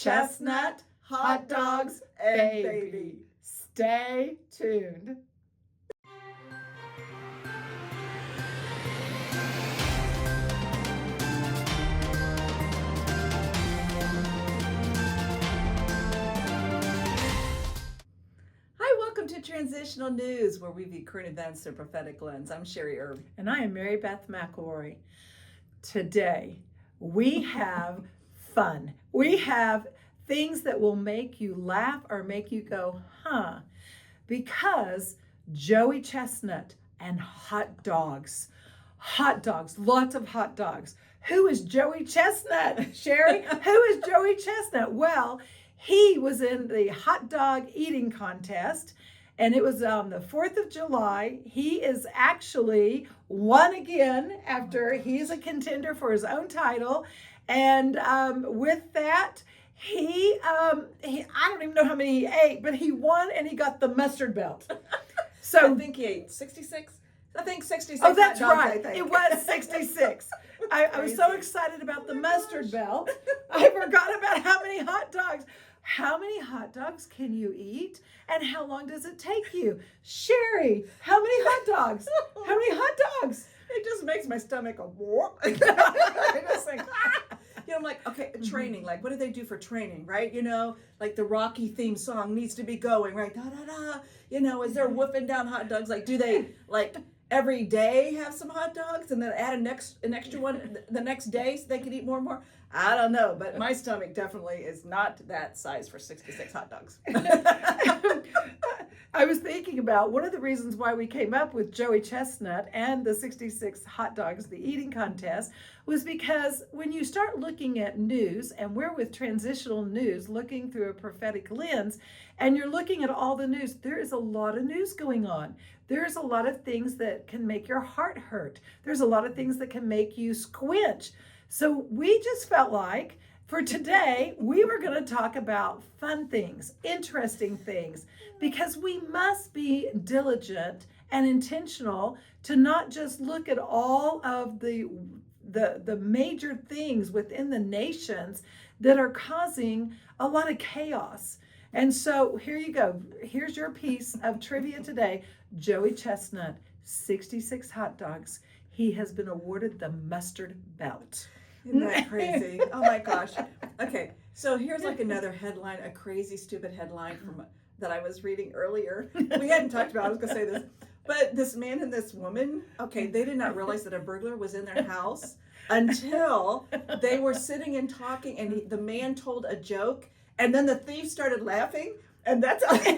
Chestnut, hot dogs, and baby. Stay tuned. Hi, welcome to Transitional News, where we view current events through a prophetic lens. I'm Sherry Erb. And I am Mary Beth McElroy. Today, we have fun. We have things that will make you laugh or make you go, huh? Because Joey Chestnut and hot dogs. Hot dogs, lots of hot dogs. Who is Joey Chestnut, Sherry? Who is Joey Chestnut? Well, he was in the hot dog eating contest, and it was on the 4th of July. He is actually won again after he's a contender for his own title. And with that, he I don't even know how many he ate, but he won and he got the mustard belt. So I think he ate 66. I think 66. Oh, that's right. It was 66. I was so excited about the mustard belt. I forgot about how many hot dogs. How many hot dogs can you eat? And how long does it take you? Sherry, how many hot dogs? How many hot dogs? It just makes my stomach go, whoop. I just think, I'm like, okay, training. Like, what do they do for training, right? Like the Rocky theme song needs to be going, right? Da, da, da. As they're whooping down hot dogs, like, do they, like, every day have some hot dogs and then add an extra one the next day so they can eat more and more? I don't know, but my stomach definitely is not that size for 66 hot dogs. I was thinking about one of the reasons why we came up with Joey Chestnut and the 66 hot dogs, the eating contest, was because when you start looking at news, and we're with Transitional News, looking through a prophetic lens, and you're looking at all the news, there is a lot of news going on. There's a lot of things that can make your heart hurt. There's a lot of things that can make you squinch. So we just felt like for today, we were going to talk about fun things, interesting things, because we must be diligent and intentional to not just look at all of the major things within the nations that are causing a lot of chaos. And so here you go. Here's your piece of trivia today. Joey Chestnut, 66 hot dogs. He has been awarded the mustard belt. Isn't that crazy? Oh my gosh. Okay, so here's like another headline, a crazy, stupid headline that I was reading earlier. We hadn't talked about it, I was going to say this. But this man and this woman, okay, they did not realize that a burglar was in their house until they were sitting and talking, and the man told a joke, and then the thief started laughing, and that's how they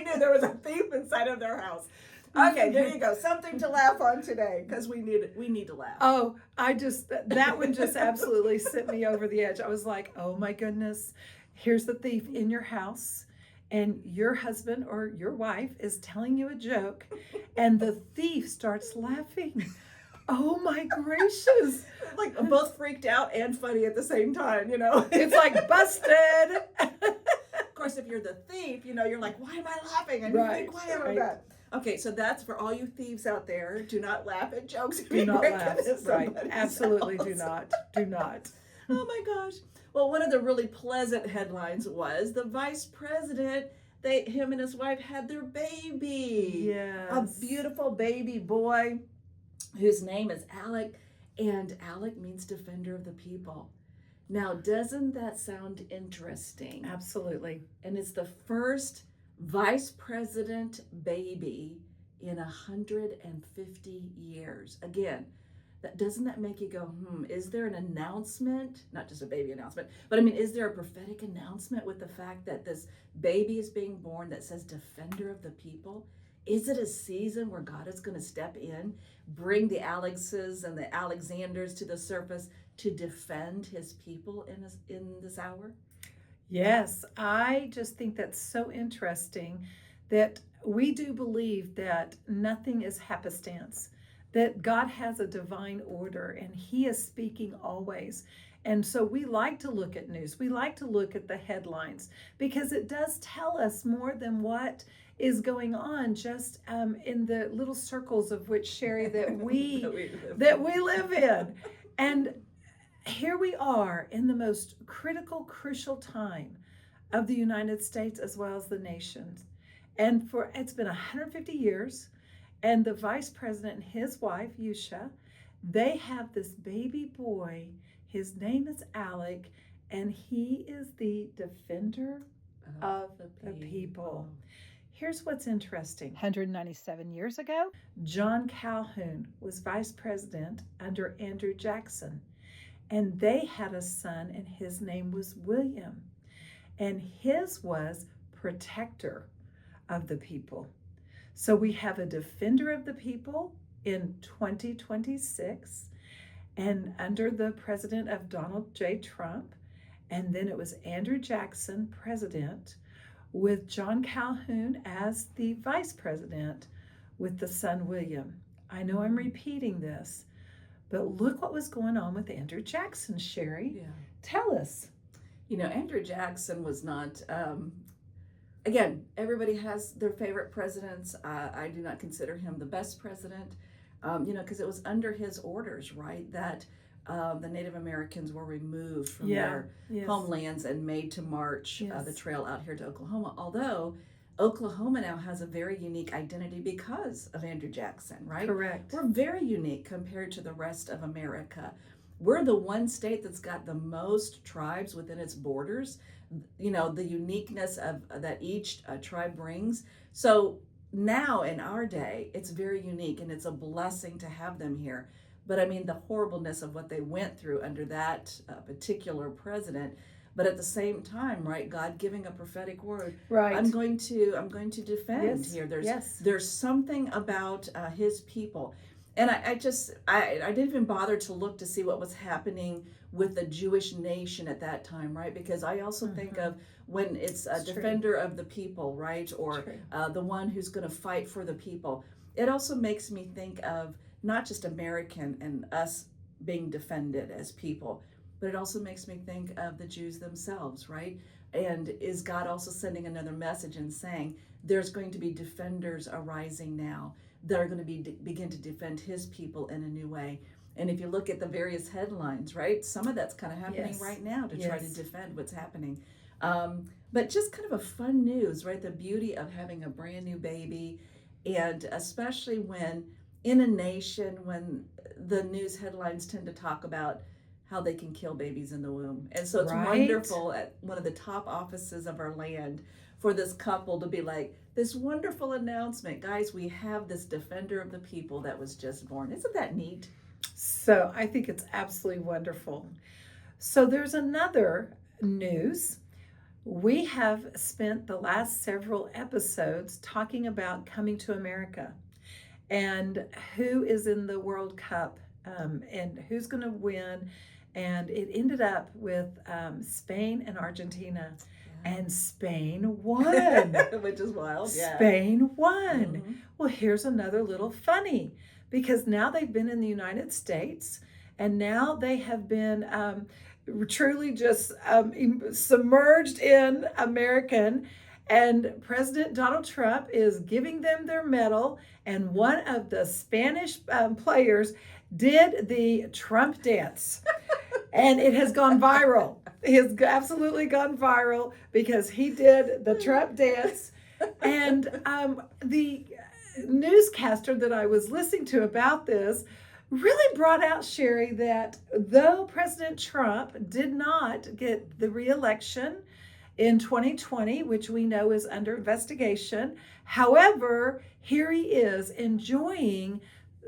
knew there was a thief inside of their house. Okay, there you go. Something to laugh on today, because we need to laugh. Oh, that one just absolutely sent me over the edge. I was like, oh my goodness, here's the thief in your house, and your husband or your wife is telling you a joke, and the thief starts laughing. Oh my gracious. Like both freaked out and funny at the same time, It's like busted. Of course, if you're the thief, you're like, why am I laughing? I need to be quiet about that. Okay, so that's for all you thieves out there. Do not laugh at jokes. Do not laugh. Right. Absolutely do not. Do not. Oh my gosh. Well, one of the really pleasant headlines was the vice president, him and his wife had their baby. Yes. A beautiful baby boy whose name is Alec, and Alec means defender of the people. Now, doesn't that sound interesting? Absolutely. And it's the first vice president baby in 150 years. Again, doesn't that make you go, is there an announcement? Not just a baby announcement, but is there a prophetic announcement with the fact that this baby is being born that says defender of the people? Is it a season where God is going to step in, bring the Alexes and the Alexanders to the surface to defend his people in this hour? Yes, I just think that's so interesting that we do believe that nothing is happenstance, that God has a divine order and he is speaking always. And so we like to look at news. We like to look at the headlines because it does tell us more than what is going on just in the little circles of which, Sherry, that we live in. And here we are in the most critical, crucial time of the United States as well as the nations. And for it's been 150 years, and the vice president and his wife, Yusha, they have this baby boy. His name is Alec, and he is the defender of the people. Here's what's interesting. 197 years ago, John Calhoun was vice president under Andrew Jackson, and they had a son, and his name was William, and his was protector of the people. So we have a defender of the people in 2026, and under the president of Donald J. Trump, and then it was Andrew Jackson, president, with John Calhoun as the vice president with the son William. I know I'm repeating this, but look what was going on with Andrew Jackson, Sherry. Yeah. Tell us. You know, Andrew Jackson was not, again, everybody has their favorite presidents. I do not consider him the best president, because it was under his orders, right, that the Native Americans were removed from their homelands and made to march the trail out here to Oklahoma. Although Oklahoma now has a very unique identity because of Andrew Jackson, right? Correct. We're very unique compared to the rest of America. We're the one state that's got the most tribes within its borders, the uniqueness of that each tribe brings. So now in our day, it's very unique, and it's a blessing to have them here. But I mean, the horribleness of what they went through under that particular president. But at the same time, right, God giving a prophetic word. Right. I'm going to defend here. There's something about his people. And I didn't even bother to look to see what was happening with the Jewish nation at that time, right? Because I also think of when it's a defender of the people, right? Or the one who's going to fight for the people. It also makes me think of not just American and us being defended as people, but it also makes me think of the Jews themselves, right? And is God also sending another message and saying there's going to be defenders arising now that are going to begin to defend his people in a new way? And if you look at the various headlines, right, some of that's kind of happening right now to try to defend what's happening. But just kind of a fun news, right? The beauty of having a brand new baby, and especially when in a nation when the news headlines tend to talk about how they can kill babies in the womb. And so it's wonderful at one of the top offices of our land for this couple to be like, this wonderful announcement, guys, we have this defender of the people that was just born. Isn't that neat? So I think it's absolutely wonderful. So there's another news. We have spent the last several episodes talking about coming to America and who is in the World Cup and who's going to win. And it ended up with Spain and Argentina. And Spain won. Which is wild. Spain won. Well, here's another little funny, because now they've been in the United States, and now they have been truly just submerged in American, and President Donald Trump is giving them their medal, and one of the Spanish players did the Trump dance. And it has gone viral. It has absolutely gone viral because he did the Trump dance. And the newscaster that I was listening to about this really brought out, Sherry, that though President Trump did not get the re-election in 2020, which we know is under investigation, however, here he is enjoying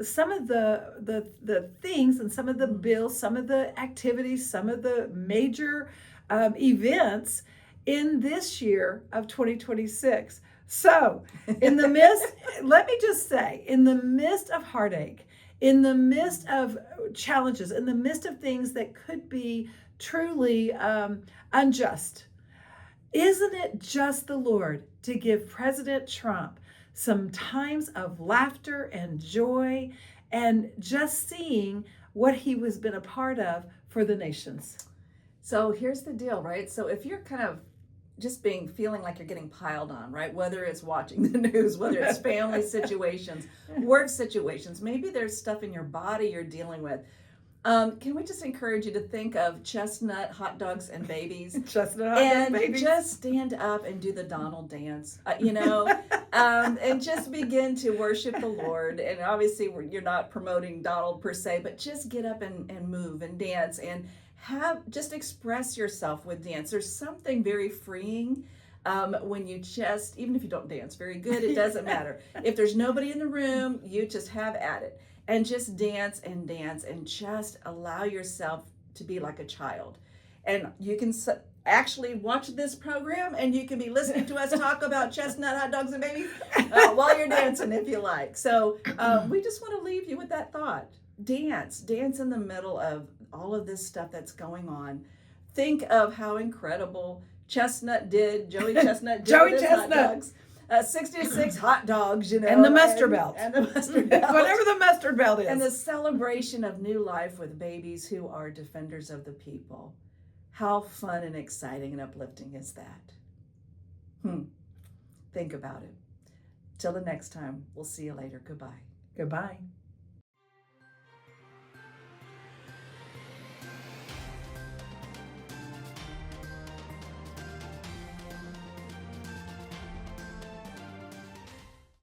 some of the things and some of the bills, some of the activities, some of the major events in this year of 2026. So in the midst, let me just say, in the midst of heartache, in the midst of challenges, in the midst of things that could be truly unjust, isn't it just the Lord to give President Trump some times of laughter and joy and just seeing what he was been a part of for the nations? So here's the deal, right? So if you're kind of just feeling like you're getting piled on, right? Whether it's watching the news, whether it's family situations, work situations, maybe there's stuff in your body you're dealing with. Can we just encourage you to think of Chestnut, hot dogs, and babies? Chestnut hot And dog babies. just stand up and do the Donald dance, and just begin to worship the Lord. And obviously, you're not promoting Donald per se, but just get up and move and dance and just express yourself with dance. There's something very freeing when you just, even if you don't dance very good, it doesn't matter. If there's nobody in the room, you just have at it and just dance and just allow yourself to be like a child. And you can actually watch this program and you can be listening to us talk about chestnut, hot dogs, and babies while you're dancing if you like. So we just want to leave you with that thought. Dance in the middle of all of this stuff that's going on. Think of how incredible Joey Chestnut did Joey with his Chestnut. hot dogs. 66 hot dogs, And the mustard belt. And the mustard belt. Whatever the mustard belt is. And the celebration of new life with babies who are defenders of the people. How fun and exciting and uplifting is that? Think about it. Till the next time, we'll see you later. Goodbye. Goodbye.